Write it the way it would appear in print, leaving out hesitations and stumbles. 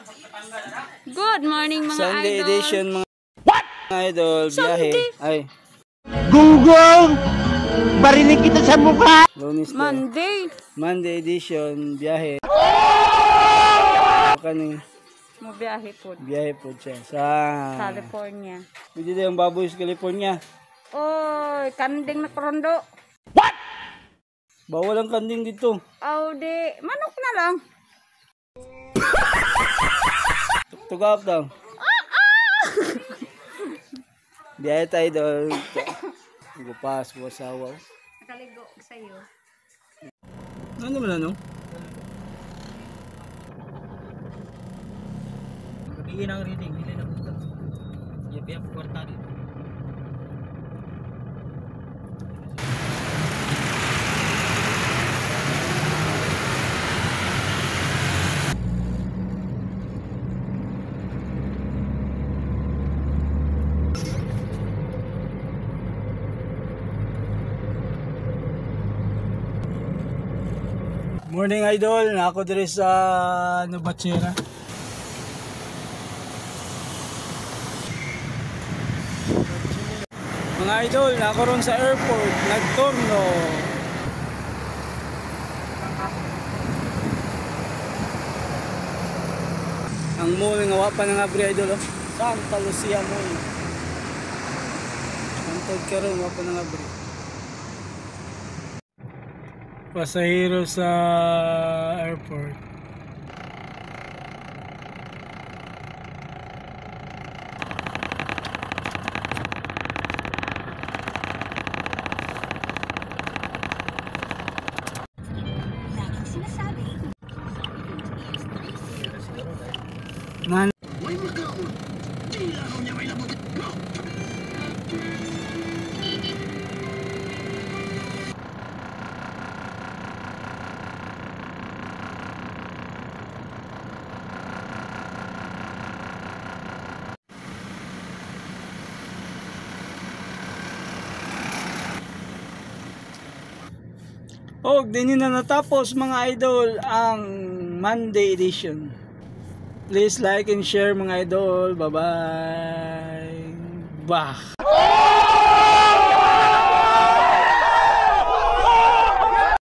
Good morning mga Sunday idol. edition mga idol, biyahe. Ay. Gunggong! Barinig kita sa mukha! Lunes na. Monday edition, biyahe. Kani. Mo biyahe po. Biyahe po siya sa California. Hindi na yung baboy sa California. Oy, kanding na krondo. What? Bawal ang kanding dito. Aw, di. Manok na lang. Tugap daw. Biyahe tayo doon. Gupas, wasawaw. Nakaligo sa'yo. Ano naman ano? Gabihin ang reading, hindi na buka. Yapi ang kwarta dito. Morning idol, nako diri sa Novacera. Mga idol, nako ron sa airport, nagturno. Ang mall nga wa pa nang abri idol, oh. Santa Lucia Mall. Antod karon wa pa nang abri. Pasahero sa airport. Laging sinasabi. Oh, din na natapos mga idol ang Monday edition. Please like and share mga idol. Bye-bye. Bah.